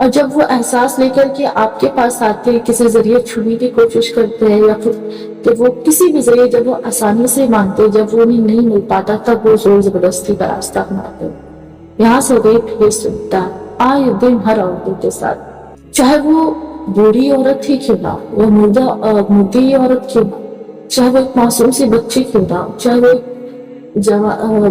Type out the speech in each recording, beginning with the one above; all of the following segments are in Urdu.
اور جب وہ احساس لے کر کے آپ کے پاس آتے ہیں، کسی ذریعے چھونے کی کوشش کرتے ہیں، یا پھر کہ وہ کسی بھی ذریعے جب وہ آسانی سے مانگتے ہیں، جب وہ انہیں نہیں مل پاتا تب وہ زور زبردستی کا راستہ اپناتے ہیں۔ یہاں سے ریپ کیس سنتا ہے آئے دن ہر عورتوں کے ساتھ، چاہے وہ بوڑھی عورت ہی کیوں نہ ہو، وہ مردی عورت کیوں نہ ہو، چاہے وہ ایک معصوم سی بچی کیوں نہ ہو، چاہے وہ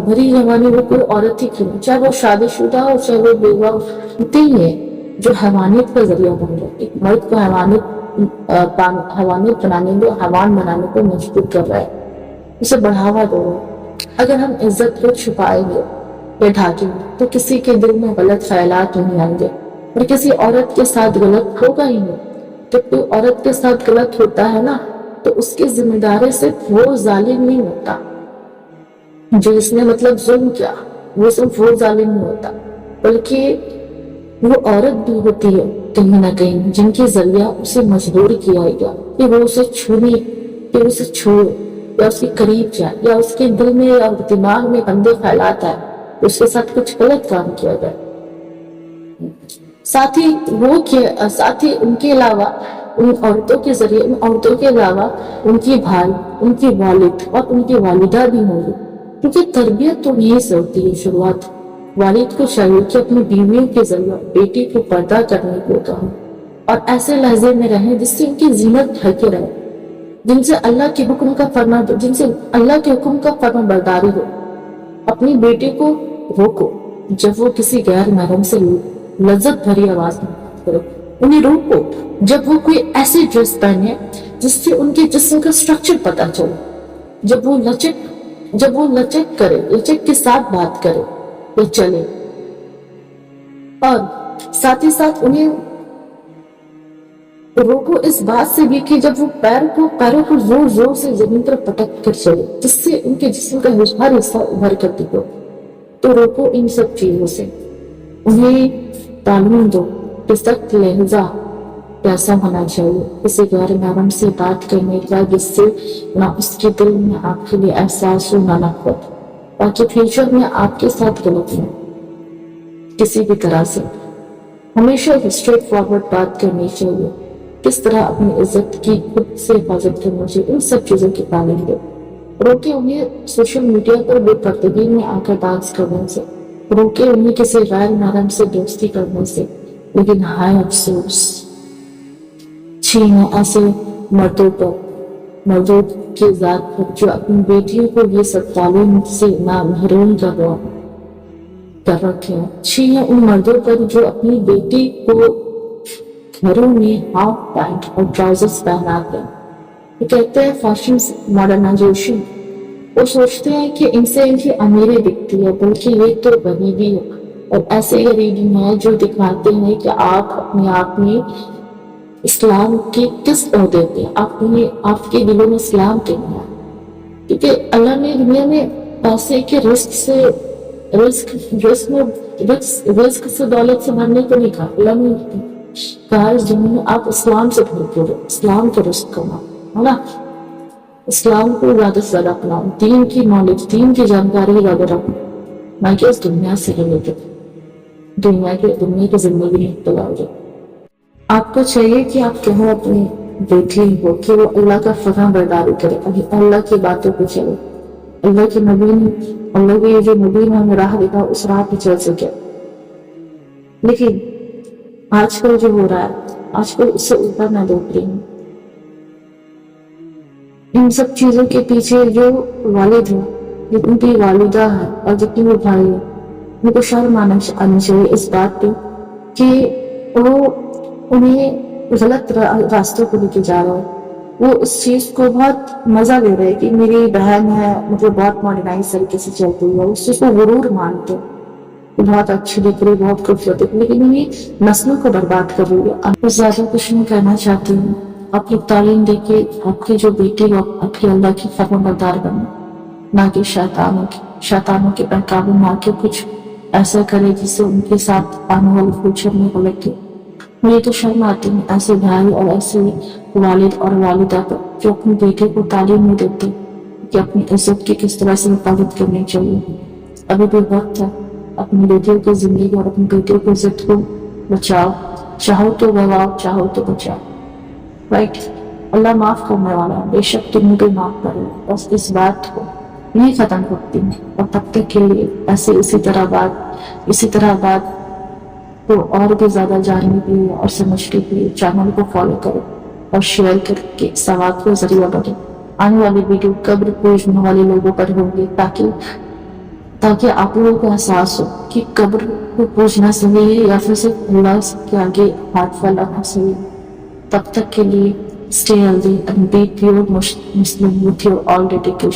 بھری جوانی میں کوئی عورت ہی کیوں نہ ہو، چاہے وہ شادی شدہ ہو، چاہے وہ بیوہ ہو، ہوتے ہی ہیں جو حیوانیت کا ذریعہ بن رہے، ایک مرد کو حیوانیت بنانے میں، حیوان بنانے کو مجبور کر رہا ہے، اسے بڑھاوا دے رہا ہے۔ اگر ہم عزت کو چھپائیں گے یا ڈھانکیں گے تو کسی کے دل میں غلط خیالات نہیں آئیں گے، اور کسی عورت کے ساتھ غلط ہوگا ہی نہیں۔ جب کوئی عورت کے ساتھ غلط ہوتا ہے نا تو اس کی ذمہ داری صرف وہ ظالم نہیں ہوتا جو اس نے مطلب ظلم کیا، وہ صرف وہ ظالم نہیں ہوتا، بلکہ وہ عورت بھی ہوتی ہے کہیں نہ کہیں جن کے ذریعہ اسے مجبور کیا گیا کہ وہ اسے چھونے، کہ اسے چھوڑے یا اس کے قریب جائے، یا اس کے دل میں یا دماغ میں گندے خیالات آئے، اس کے ساتھ کچھ غلط کام کیا گیا۔ ساتھ ہی ان کے علاوہ ان عورتوں کے ذریعے، ان عورتوں کے علاوہ ان کے بھائی، ان کے والد اور ان کی والدہ بھی ہوں گے، کیونکہ تربیت تو یہیں سے ہوتی ہے شروعات۔ والد کو چاہیے کہ اپنی بیویوں کے ذریعے بیٹی کو پردہ کرنے کو کہوں اور ایسے لہجے میں رہیں جس سے ان کی زینت ڈھکے رہے، جن سے اللہ کے حکم کا فرما برداری ہو۔ اپنی بیٹی کو روکو جب وہ کسی غیر محرم سے لذت بھری آواز میں بات کرے، انہیں روکو جب وہ کوئی ایسی ڈریس پہنے جس سے ان کے جسم کا سٹرکچر پتہ چلے، جب وہ لچک کے ساتھ بات کرے یا چلے، اور ساتھ ہی ساتھ انہیں روکو اس بات سے بھی کہ جب وہ پیروں کو زور زور سے زمین پر پٹک کر چلے جس سے ان کے جسم کا ہر حصہ ابھر کر دکھے، تو روکو ان سب چیزوں سے۔ انہیں تعلیم دو کہ سخت لہجہ کیسا ہونا چاہیے کسی غیر محرم سے بات کرنے کا، جس سے نہ اس کے دل میں آپ کے لیے احساس ہو نہ نفرت، تاکہ فیوچر میں آپ کے ساتھ غلط نہ کسی بھی طرح سے۔ ہمیشہ اسٹریٹ فارورڈ بات کرنی چاہیے، کس طرح اپنی عزت کی خود سے حفاظت کرنی چاہیے، ان سب چیزوں کی تعلیم دو۔ روکے انہیں سوشل میڈیا پر بے پردگی میں آ کر ڈانس کرنے سے، روکے انہیں کسی غیر محرم سے دوستی کرنے سے، لیکن ہائے افسوس چھینے ایسے مردوں کی ذات پر جو اپنی بیٹیوں کو یہ سب تعلیم سے محروم کر رکھے ہیں۔ چھینے ان مردوں پر جو اپنی بیٹی کو گھروں میں ہاف پینٹ اور ٹراؤزرز پہناتے ہیں۔ وہ کہتے ہیں فیشن ماڈرنائزیشن، وہ سوچتے ہیں کہ ان سے ان کی امیری دکھتی ہے، بلکہ یہ تو غریبی ہے، اور ایسے غریبی ہیں جو دکھاتے ہیں کہ آپ اپنے آپ میں اسلام کی کس عہدے پہ، آپ کے دلوں میں اسلام کے نہیں ہے، کیونکہ اللہ نے دنیا میں پیسے کے رزق سے دولت سے بھرنے کو نہیں کہا، اللہ نے کہا اس دنیا میں آپ اسلام سے بھرپور ہو، اسلام کے رزق کماؤ، ہے نا، اسلام کو زیادہ سے زیادہ اپناؤ، دین کی نالج، دین کی جانکاری زیادہ رکھو، نہ کہ اس دنیا سے ریلیٹڈ دنیا کی زندگی میں مبتلا ہو جائے۔ آپ کو چاہیے کہ آپ کہو اپنی بیٹی ہو کہ وہ اللہ کا فرما برداری کرے، اللہ کی باتوں پہ چلے، اللہ کے جو نبی نے ہمیں راہ دکھا اس راہ پہ چل سکے۔ لیکن آج کل جو ہو رہا ہے، آج کل اس سے اوپر میں دیکھ رہی ہوں، ان سب چیزوں کے پیچھے جو والد ہیں، جتنی بھی والدہ ہے اور جتنی بھی بھائی ہے، ان کو شرم آنی چاہیے اس بات پہ کہ وہ انہیں غلط راستوں کو لے کے جا رہا ہے۔ وہ اس چیز کو بہت مزہ لے رہے کہ میری بہن ہے، مجھے بہت ماڈرنائز طریقے سے چلتی ہے، اس چیز کو غرور مانتے ہیں، بہت اچھی دکھ رہی، بہت خوبصورت دکھ رہی، لیکن انہیں نسلوں کو برباد کر رہی ہے۔ آپ زیادہ کچھ نہیں کہنا چاہتی ہوں، آپ کی تعلیم دے کے آپ کی جو بیٹی ہو آپ کی اللہ کی فرما بردار بنے، نہ کہ شیطانوں کے بہکاوے میں آ کے کچھ ایسا کرے جس سے ان کے ساتھ آنے والے فیوچر میں غلط ہو۔ مجھے تو شرم آتی ہے ایسے بھائی اور ایسے والد اور والدہ پر جو اپنی بیٹے کو تعلیم نہیں دیتے کہ اپنی عزت کی کس طرح سے حفاظت کرنی چاہیے۔ ابھی بھی وقت ہے، اپنی بیٹیوں کی زندگی اور اپنی بیٹیوں کی عزت کو بچاؤ۔ چاہو تو گواؤ چاہو تو بچاؤ. رائٹ. اللہ معاف کرنے والا ہے, بے شک تم مجھے معاف کرو. بس اس بات کو نہیں ختم کرتی ہوں, اور تب تک کے لیے ایسے اسی طرح بات کو اور بھی زیادہ جاننے کے لیے اور سمجھنے کے لیے چینل کو فالو کرو اور شیئر کر کے سوال کو ذریعہ بنو. آنے والی ویڈیو قبر پوجنے والے لوگوں پر ہوں گے تاکہ آپ لوگوں کو احساس ہو کہ قبر کو پوجنا صحیح ہے یا پھر صرف اللہ کے آگے ہاتھ پھیلانا صحیح ہے. تب تک کے لیے stay healthy and be pure Muslim with your all dedication.